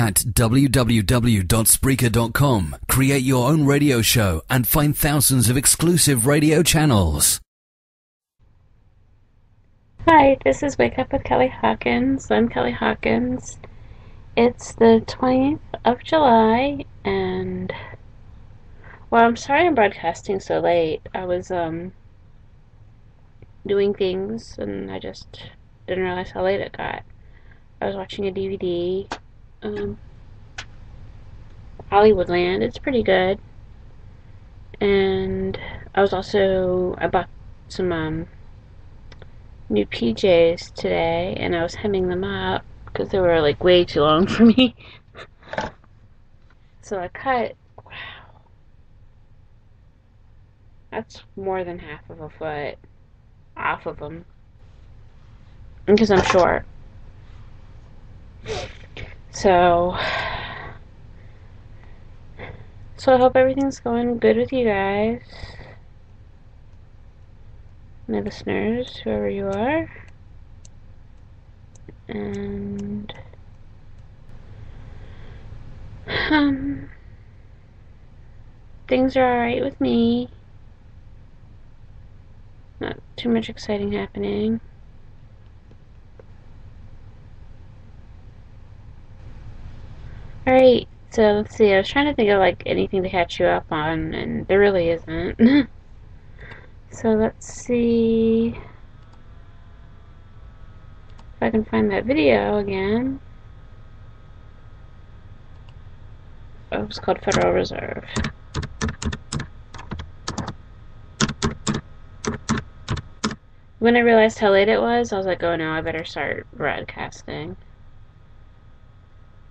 at www.spreaker.com. Create your own radio show and find thousands of exclusive radio channels. Hi, this is Wake Up with Kelly Hawkins. I'm Kelly Hawkins. It's the 20th of July, and well, I'm sorry I'm broadcasting so late. I was doing things, and I just didn't realize how late it got. I was watching a DVD, Hollywoodland. It's pretty good. And I bought some new PJs today, and I was hemming them up because they were like way too long for me. So I cut, wow, that's more than half of a foot off of them because I'm short. So I hope everything's going good with you guys, my listeners, whoever you are. And things are alright with me. Not too much exciting happening. Alright, so let's see. I was trying to think of like anything to catch you up on, and there really isn't. So let's see if I can find that video again. Oh, it was called Federal Reserve. When I realized how late it was, I was like, oh no, I better start broadcasting.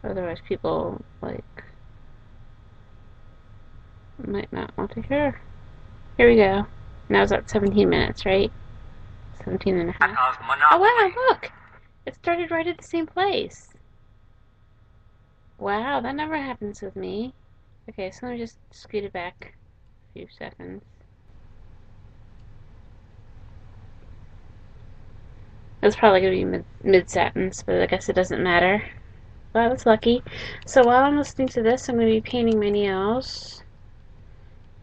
Otherwise people, like, might not want to hear. Here we go. Now it's at 17 minutes, right? 17 and a half. Oh wow, look! It started right at the same place. Wow, that never happens with me. Okay, so let me just scoot it back a few seconds. It's probably going to be mid-sentence, but I guess it doesn't matter. Well, that's lucky. So while I'm listening to this, I'm going to be painting my nails.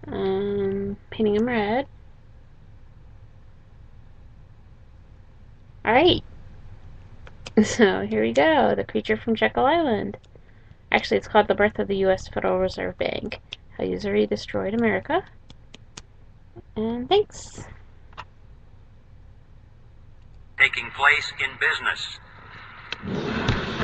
Painting them red. Alright. So here we go. The Creature from Jekyll Island. Actually, it's called The Birth of the U.S. Federal Reserve Bank. How Usury Destroyed America. And thanks. Taking place in business.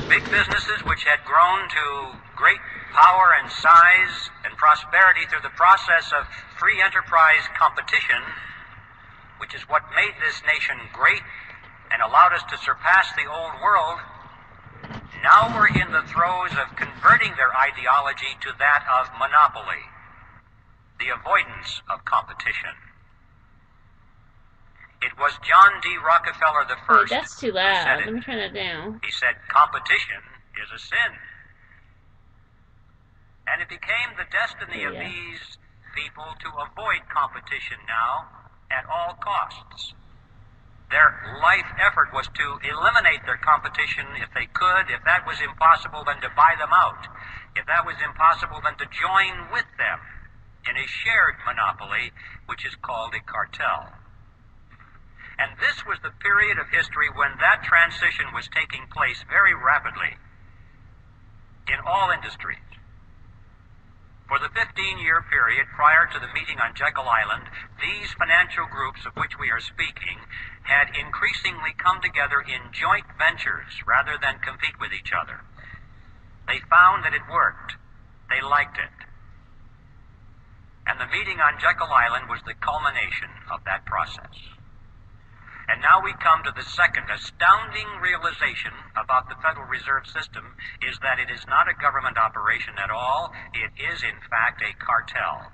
Big businesses which had grown to great power and size and prosperity through the process of free enterprise competition, which is what made this nation great and allowed us to surpass the old world, now we're in the throes of converting their ideology to that of monopoly, the avoidance of competition. It was John D. Rockefeller the first. Wait, that's too loud. Let me turn it down. He said competition is a sin. And it became the destiny of these people to avoid competition now at all costs. Their life effort was to eliminate their competition if they could. If that was impossible, then to buy them out. If that was impossible, then to join with them in a shared monopoly, which is called a cartel. And this was the period of history when that transition was taking place very rapidly in all industries. For the 15-year period prior to the meeting on Jekyll Island, these financial groups of which we are speaking had increasingly come together in joint ventures rather than compete with each other. They found that it worked. They liked it. And the meeting on Jekyll Island was the culmination of that process. And now we come to the second astounding realization about the Federal Reserve System is that it is not a government operation at all. It is, in fact, a cartel.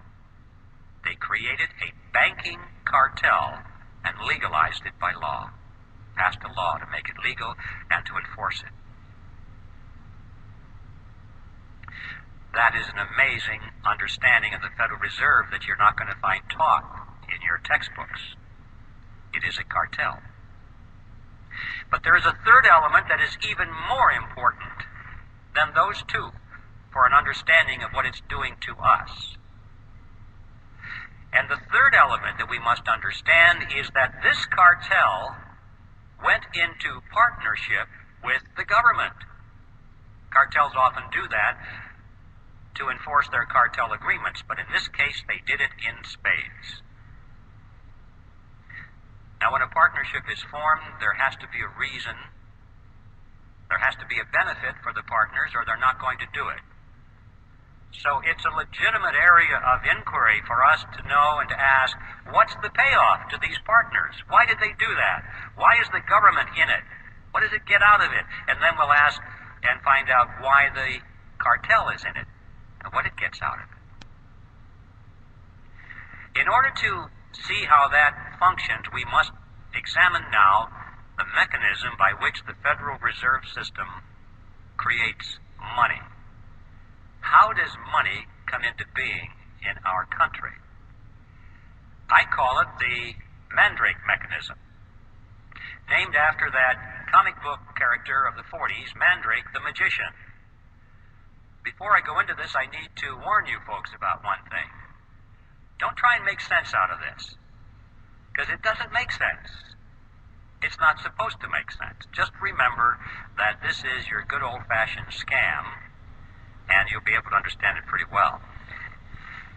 They created a banking cartel and legalized it by law, passed a law to make it legal and to enforce it. That is an amazing understanding of the Federal Reserve that you're not going to find taught in your textbooks. It is a cartel. But there is a third element that is even more important then those too, for an understanding of what it's doing to us. And the third element that we must understand is that this cartel went into partnership with the government. Cartels often do that to enforce their cartel agreements, but in this case they did it in spades. Now, when a partnership is formed, there has to be a reason, there has to be a benefit for the partners, or they're not going to do it. So it's a legitimate area of inquiry for us to know and to ask, what's the payoff to these partners? Why did they do that? Why is the government in it? What does it get out of it? And then we'll ask and find out why the cartel is in it and what it gets out of it. In order to see how that functions, we must examine now the mechanism by which the Federal Reserve System creates money. How does money come into being in our country? I call it the Mandrake mechanism, named after that comic book character of the 40s, Mandrake the Magician. Before I go into this, I need to warn you folks about one thing. Don't try and make sense out of this, because it doesn't make sense. It's not supposed to make sense. Just remember that this is your good old-fashioned scam, and you'll be able to understand it pretty well.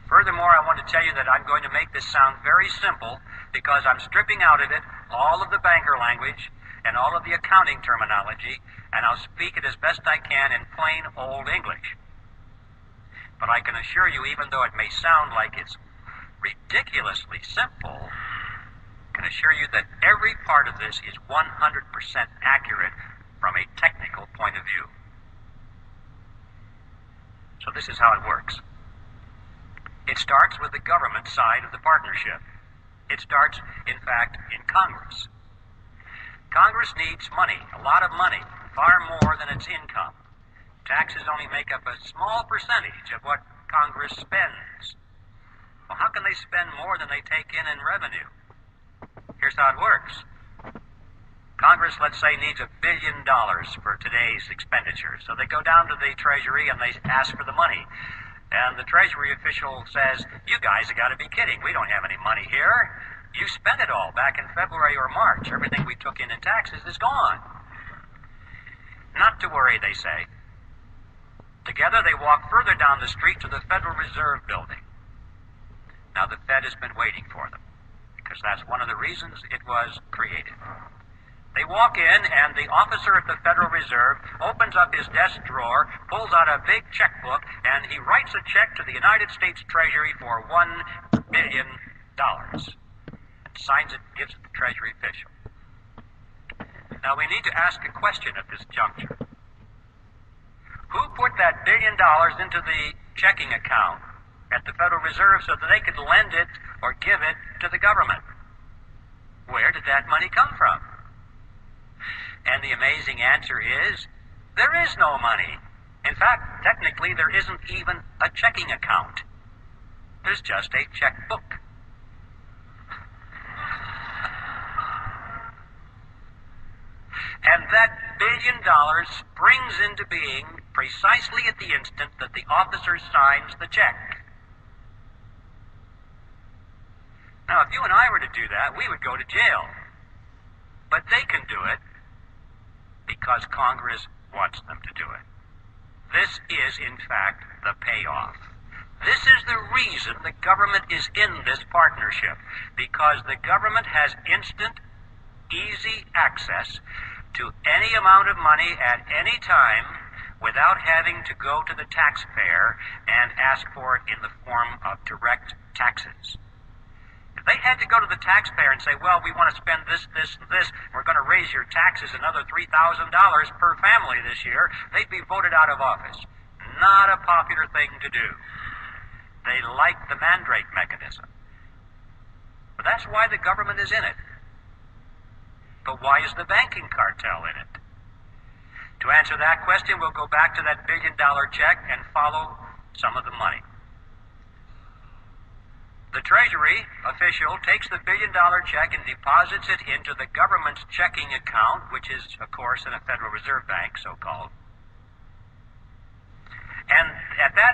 Furthermore, I want to tell you that I'm going to make this sound very simple because I'm stripping out of it all of the banker language and all of the accounting terminology, and I'll speak it as best I can in plain old English. But I can assure you, even though it may sound like it's ridiculously simple, I can assure you that every part of this is 100% accurate from a technical point of view. So this is how it works. It starts with the government side of the partnership. It starts, in fact, in Congress. Congress needs money, a lot of money, far more than its income. Taxes only make up a small percentage of what Congress spends. Well, how can they spend more than they take in revenue? Here's how it works. Congress, let's say, needs $1 billion for today's expenditures. So they go down to the Treasury and they ask for the money. And the Treasury official says, you guys have got to be kidding. We don't have any money here. You spent it all back in February or March. Everything we took in taxes is gone. Not to worry, they say. Together they walk further down the street to the Federal Reserve Building. Now the Fed has been waiting for them, because that's one of the reasons it was created. They walk in, and the officer at the Federal Reserve opens up his desk drawer, pulls out a big checkbook, and he writes a check to the United States Treasury for $1 billion. And signs it, gives it to the Treasury official. Now, we need to ask a question at this juncture. Who put that $1 billion into the checking account at the Federal Reserve so that they could lend it or give it to the government? Where did that money come from? And the amazing answer is, there is no money. In fact, technically, there isn't even a checking account. There's just a checkbook. And that $1 billion springs into being precisely at the instant that the officer signs the check. Now, if you and I were to do that, we would go to jail. But they can do it because Congress wants them to do it. This is, in fact, the payoff. This is the reason the government is in this partnership, because the government has instant, easy access to any amount of money at any time without having to go to the taxpayer and ask for it in the form of direct taxes. If they had to go to the taxpayer and say, well, we want to spend this, this, and this, we're going to raise your taxes another $3,000 per family this year, they'd be voted out of office. Not a popular thing to do. They like the Mandrake mechanism. But that's why the government is in it. But why is the banking cartel in it? To answer that question, we'll go back to that $1 billion check and follow some of the money. The Treasury official takes the $1 billion check and deposits it into the government's checking account, which is, of course, in a Federal Reserve Bank, so-called.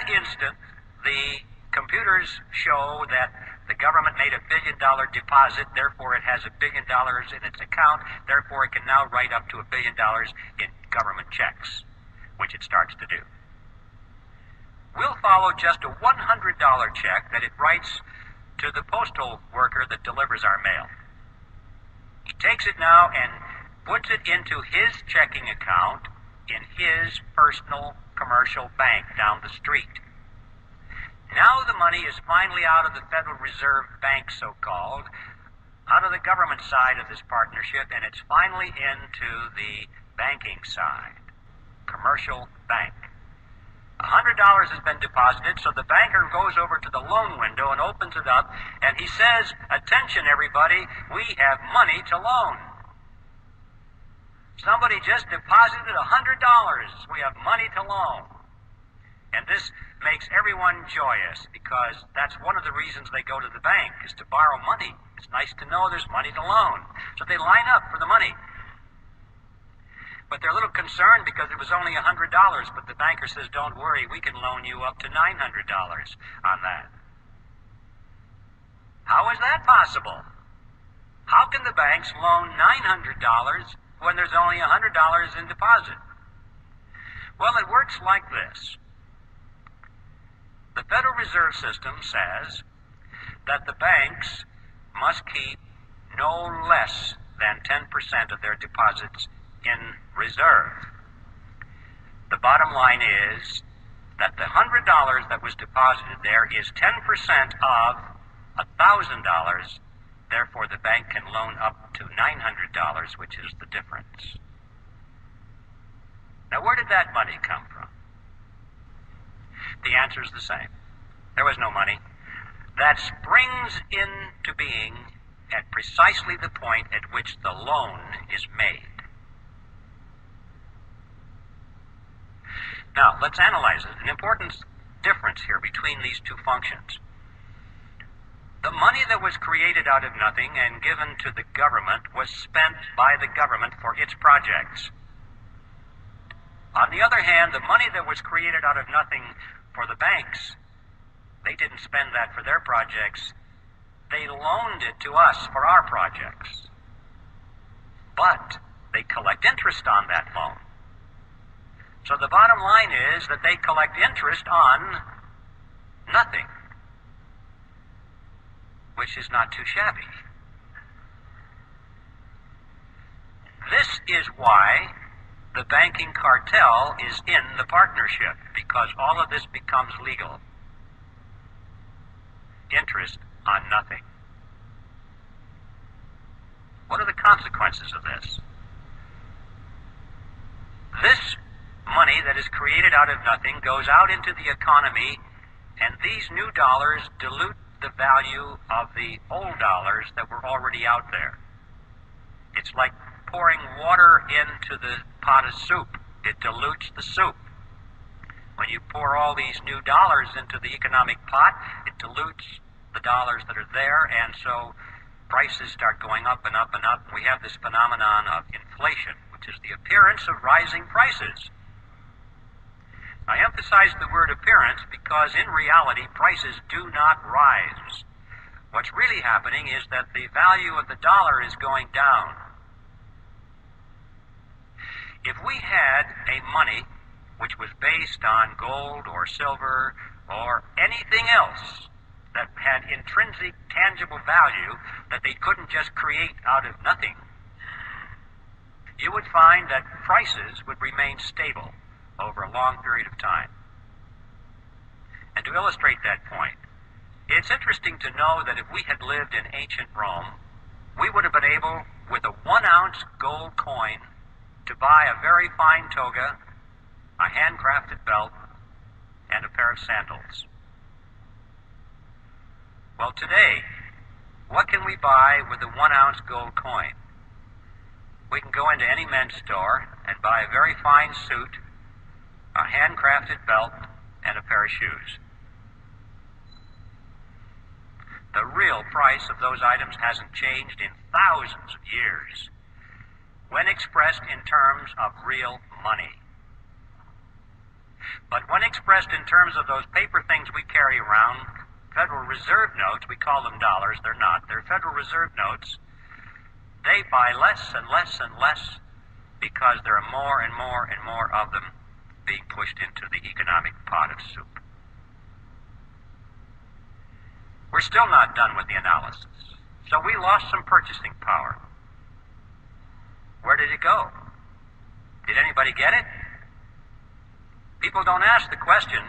instant, the computers show that the government made $1 billion deposit, therefore it has $1 billion in its account, therefore it can now write up to $1 billion in government checks, which it starts to do. We'll follow just a $100 check that it writes to the postal worker that delivers our mail. He takes it now and puts it into his checking account in his personal commercial bank down the street. Now the money is finally out of the Federal Reserve Bank, so-called, out of the government side of this partnership, and it's finally into the banking side, commercial bank. $100 has been deposited, so the banker goes over to the loan window and opens it up, and he says, "Attention, everybody, we have money to loan. Somebody just deposited $100. We have money to loan." And this makes everyone joyous, because that's one of the reasons they go to the bank, is to borrow money. It's nice to know there's money to loan. So they line up for the money. But they're a little concerned because it was only $100, but the banker says, "Don't worry, we can loan you up to $900 on that." How is that possible? How can the banks loan $900 when there's only $100 in deposit? Well, it works like this. The Federal Reserve System says that the banks must keep no less than 10% of their deposits in reserve. The bottom line is that the $100 that was deposited there is 10% of $1,000. Therefore, the bank can loan up to $900, which is the difference. Now, where did that money come from? The answer is the same. There was no money. That springs into being at precisely the point at which the loan is made. Now, let's analyze it. An important difference here between these two functions. The money that was created out of nothing and given to the government was spent by the government for its projects. On the other hand, the money that was created out of nothing for the banks, they didn't spend that for their projects. They loaned it to us for our projects. But they collect interest on that loan. So the bottom line is that they collect interest on nothing, which is not too shabby. This is why the banking cartel is in the partnership, because all of this becomes legal. Interest on nothing. What are the consequences of this? This money that is created out of nothing goes out into the economy, and these new dollars dilute the value of the old dollars that were already out there. It's like pouring water into the pot of soup. It dilutes the soup. When you pour all these new dollars into the economic pot, it dilutes the dollars that are there, and so prices start going up and up and up. We have this phenomenon of inflation, which is the appearance of rising prices. I emphasize the word appearance because in reality, prices do not rise. What's really happening is that the value of the dollar is going down. If we had a money which was based on gold or silver or anything else that had intrinsic, tangible value that they couldn't just create out of nothing, you would find that prices would remain stable over a long period of time. And to illustrate that point, it's interesting to know that if we had lived in ancient Rome, we would have been able, with a 1-ounce gold coin, to buy a very fine toga, a handcrafted belt, and a pair of sandals. Well, today, what can we buy with a 1-ounce gold coin? We can go into any men's store and buy a very fine suit, a handcrafted belt, and a pair of shoes. The real price of those items hasn't changed in thousands of years, when expressed in terms of real money. But when expressed in terms of those paper things we carry around, Federal Reserve notes, we call them dollars, they're not, they're Federal Reserve notes, they buy less and less and less because there are more and more and more of them being pushed into the economic pot of soup. We're still not done with the analysis. So we lost some purchasing power. Where did it go? Did anybody get it? People don't ask the question,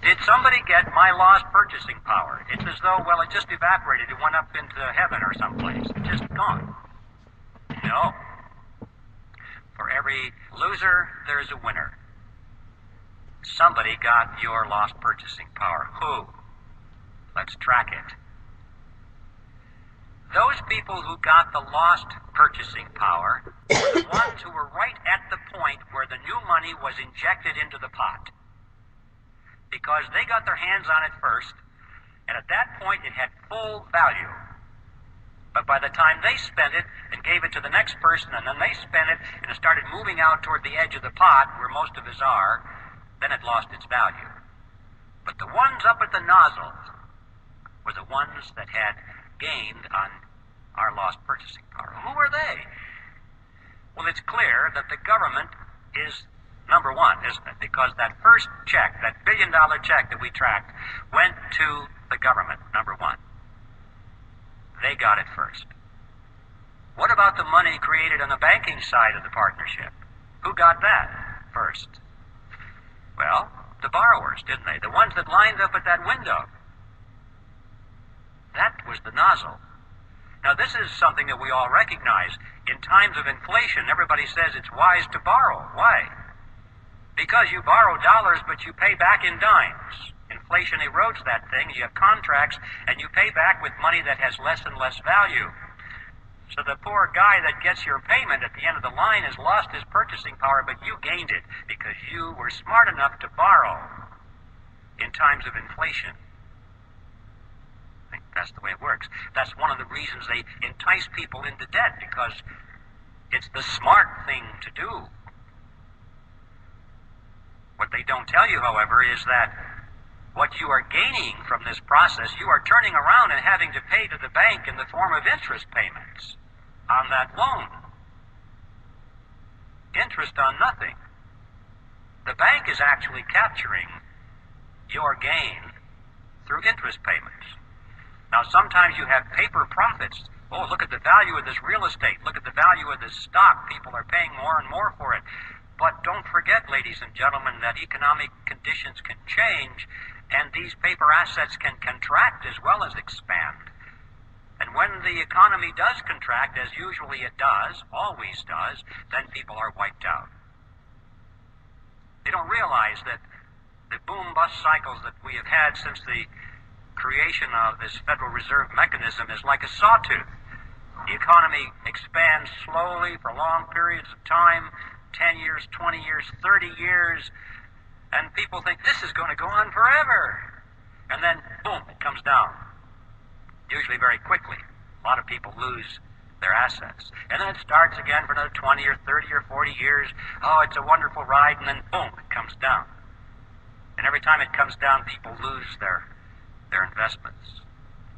did somebody get my lost purchasing power? It's as though, well, it just evaporated. It went up into heaven or someplace. It's just gone. No. For every loser, there is a winner. Somebody got your lost purchasing power. Who? Let's track it. Those people who got the lost purchasing power were the ones who were right at the point where the new money was injected into the pot. Because they got their hands on it first, and at that point it had full value. But by the time they spent it and gave it to the next person, and then they spent it, and it started moving out toward the edge of the pot, where most of us are, then it lost its value. But the ones up at the nozzle were the ones that had gained on our lost purchasing power. Who are they? Well, it's clear that the government is number one, isn't it? Because that first check, that $1 billion check that we tracked, went to the government, number one. They got it first. What about the money created on the banking side of the partnership? Who got that first? Well, the borrowers, didn't they? The ones that lined up at that window. That was the nozzle. Now, this is something that we all recognize. In times of inflation, everybody says it's wise to borrow. Why? Because you borrow dollars, but you pay back in dimes. Inflation erodes that thing. You have contracts, and you pay back with money that has less and less value. So the poor guy that gets your payment at the end of the line has lost his purchasing power, but you gained it because you were smart enough to borrow in times of inflation. I think that's the way it works. That's one of the reasons they entice people into debt, because it's the smart thing to do. What they don't tell you, however, is that what you are gaining from this process, you are turning around and having to pay to the bank in the form of interest payments on that loan. Interest on nothing. The bank is actually capturing your gain through interest payments. Now, sometimes you have paper profits. Oh, look at the value of this real estate. Look at the value of this stock. People are paying more and more for it. But don't forget, ladies and gentlemen, that economic conditions can change, and these paper assets can contract as well as expand. And when the economy does contract, as usually it does, always does, then people are wiped out. They don't realize that the boom-bust cycles that we have had since the creation of this Federal Reserve mechanism is like a sawtooth. The economy expands slowly for long periods of time, 10 years, 20 years, 30 years, and people think this is going to go on forever. And then, boom, it comes down. Usually very quickly. A lot of people lose their assets. And then it starts again for another 20 or 30 or 40 years. Oh, it's a wonderful ride, and then, boom, it comes down. And every time it comes down, people lose their investments.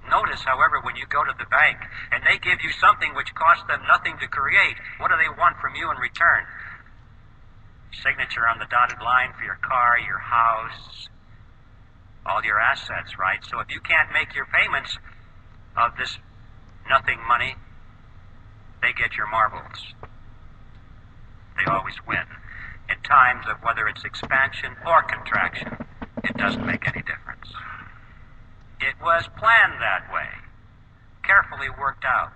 Notice, however, when you go to the bank and they give you something which costs them nothing to create, what do they want from you in return? Signature on the dotted line for your car, your house, all your assets, right? So if you can't make your payments of this nothing money, they get your marbles. They always win. In times of whether it's expansion or contraction, it doesn't make any difference. It was planned that way, carefully worked out.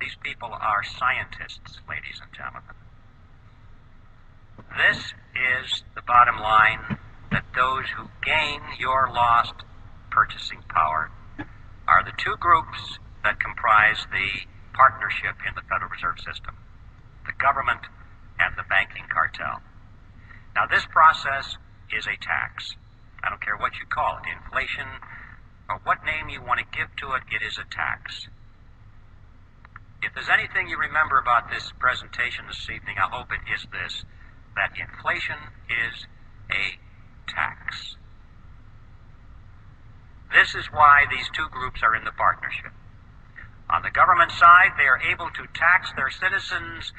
These people are scientists, ladies and gentlemen. This is the bottom line, that those who gain your lost purchasing power are the two groups that comprise the partnership in the Federal Reserve System, the government and the banking cartel. Now, this process is a tax. I don't care what you call it, inflation, or what name you want to give to it, it is a tax. If there's anything you remember about this presentation this evening, I hope it is this. that inflation is a tax. This is why these two groups are in the partnership. On the government side, they are able to tax their citizens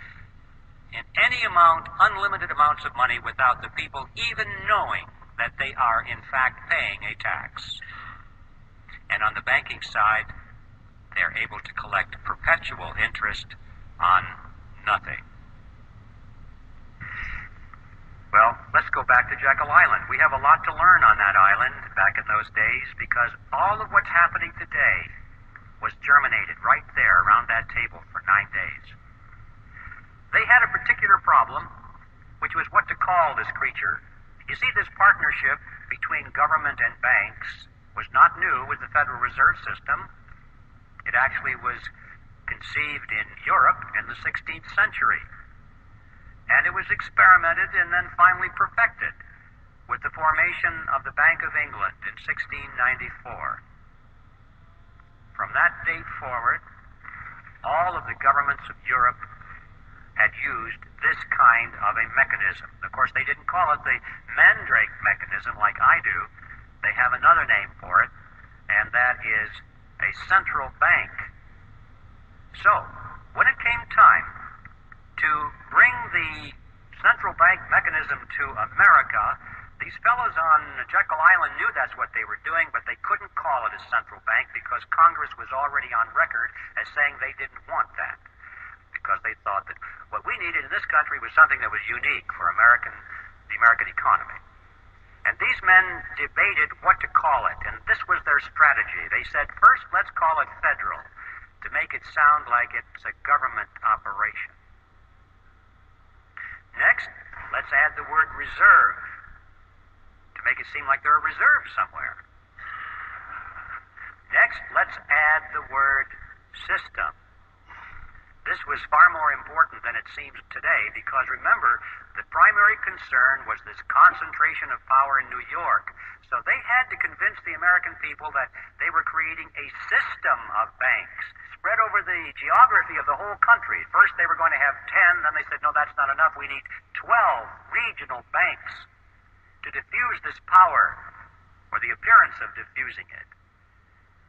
in any amount, unlimited amounts of money, without the people even knowing that they are in fact paying a tax. And on the banking side, they're able to collect perpetual interest on nothing. Well, let's go back to Jekyll Island. We have a lot to learn on that island back in those days, because all of what's happening today was germinated right there around that table for 9 days. They had a particular problem, which was what to call this creature. You see, this partnership between government and banks was not new with the Federal Reserve System. It actually was conceived in Europe in the 16th century. And it was experimented and then finally perfected with the formation of the Bank of England in 1694. From that date forward, all of the governments of Europe had used this kind of a mechanism. Of course, they didn't call it the Mandrake mechanism like I do. They have another name for it, and that is a central bank. So, when it came time to bring the central bank mechanism to America, these fellows on Jekyll Island knew that's what they were doing, but they couldn't call it a central bank because Congress was already on record as saying they didn't want that, because they thought that what we needed in this country was something that was unique for the American economy. And these men debated what to call it, and this was their strategy. They said, first, let's call it federal, to make it sound like it's a government operation. Next, let's add the word reserve, to make it seem like there are reserves somewhere. Next, let's add the word system. This was far more important than it seems today, because remember, the primary concern was this concentration of power in New York. So they had to convince the American people that they were creating a system of banks spread over the geography of the whole country. First they were going to have 10, then they said, no, that's not enough. We need 12 regional banks to diffuse this power, or the appearance of diffusing it.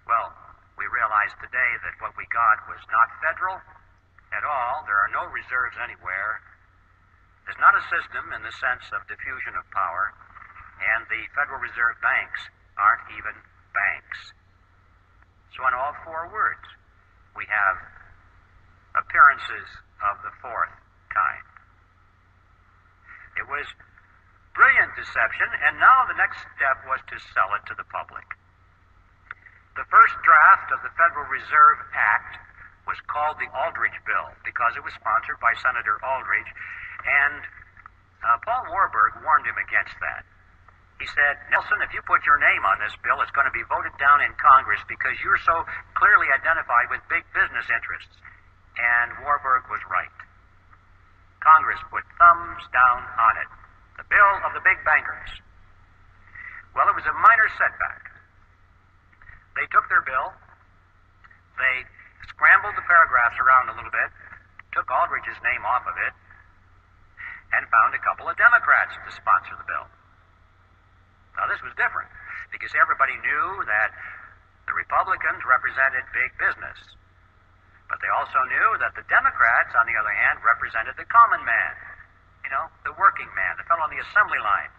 Well, we realize today that what we got was not federal at all. There are no reserves anywhere. There's not a system in the sense of diffusion of power, and the Federal Reserve banks aren't even banks. So in all four words, we have appearances of the fourth kind. It was brilliant deception, and now the next step was to sell it to the public. The first draft of the Federal Reserve Act was called the Aldrich Bill because it was sponsored by Senator Aldrich, and Paul Warburg warned him against that. He said, Nelson, if you put your name on this bill, it's going to be voted down in Congress because you're so clearly identified with big business interests. And Warburg was right. Congress put thumbs down on it. The bill of the big bankers. Well, it was a minor setback. They took their bill, they scrambled the paragraphs around a little bit, took Aldrich's name off of it, and found a couple of Democrats to sponsor the bill. Now, this was different, because everybody knew that the Republicans represented big business. But they also knew that the Democrats, on the other hand, represented the common man. You know, the working man, the fellow on the assembly line.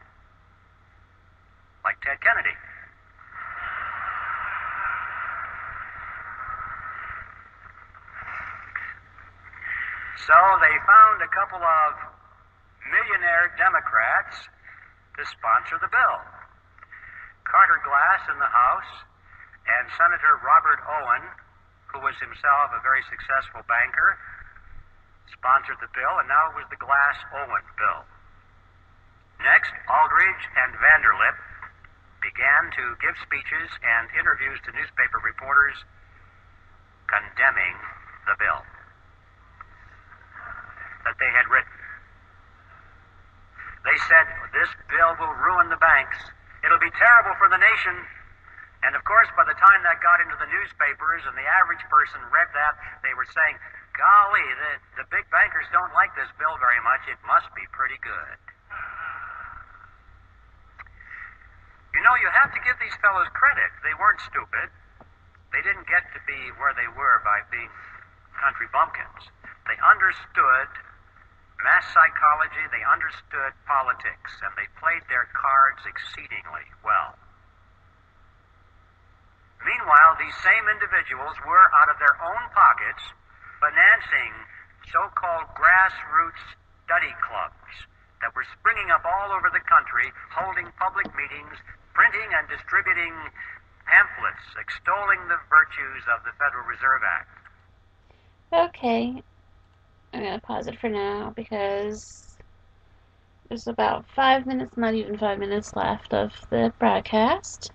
Like Ted Kennedy. So they found a couple of millionaire Democrats to sponsor the bill. Carter Glass in the House and Senator Robert Owen, who was himself a very successful banker, sponsored the bill, and now it was the Glass-Owen bill. Next, Aldrich and Vanderlip began to give speeches and interviews to newspaper reporters condemning the bill that they had written. They said, this bill will ruin the banks. It'll be terrible for the nation. And of course, by the time that got into the newspapers and the average person read that, they were saying, Golly, the big bankers don't like this bill very much. It must be pretty good. You know, you have to give these fellows credit. They weren't stupid. They didn't get to be where they were by being country bumpkins. They understood mass psychology, they understood politics, and they played their cards exceedingly well. Meanwhile, these same individuals were, out of their own pockets, financing so-called grassroots study clubs that were springing up all over the country, holding public meetings, printing and distributing pamphlets extolling the virtues of the Federal Reserve Act. Okay, I'm going to pause it for now because there's about 5 minutes, not even 5 minutes left of the broadcast.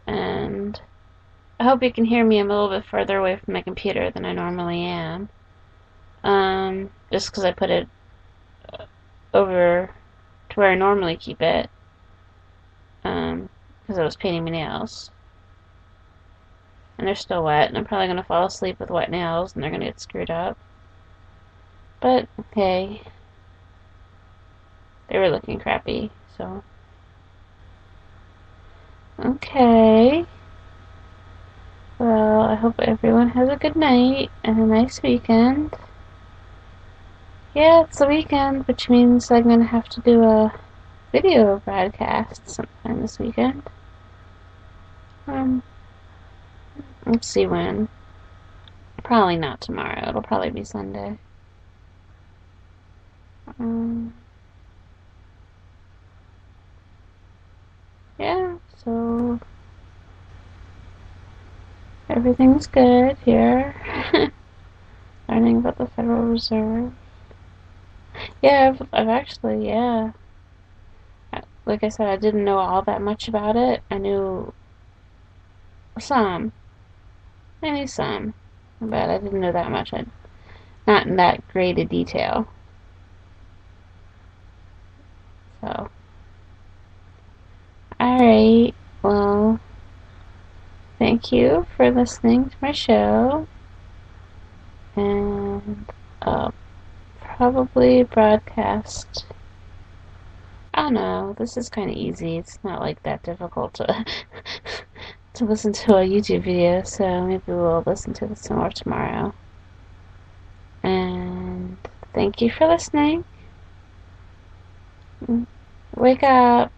And I hope you can hear me. I'm a little bit further away from my computer than I normally am. Just because I put it over to where I normally keep it. Because I was painting my nails. And they're still wet, and I'm probably going to fall asleep with wet nails, and they're going to get screwed up. But, okay. They were looking crappy, so. Okay. Well, I hope everyone has a good night and a nice weekend. Yeah, it's the weekend, which means I'm going to have to do a video broadcast sometime this weekend. Let's see when. Probably not tomorrow. It'll probably be Sunday. Yeah, so everything's good here. Learning about the Federal Reserve. Yeah, I've actually, yeah. Like I said, I didn't know all that much about it. I knew some. I knew some. But I didn't know that much. Not in that great a detail. So. Alright, well, thank you for listening to my show. And I'll probably broadcast. I don't know, this is kind of easy. It's not like that difficult to to listen to a YouTube video, so maybe we'll listen to this some more tomorrow. And thank you for listening. Wake up.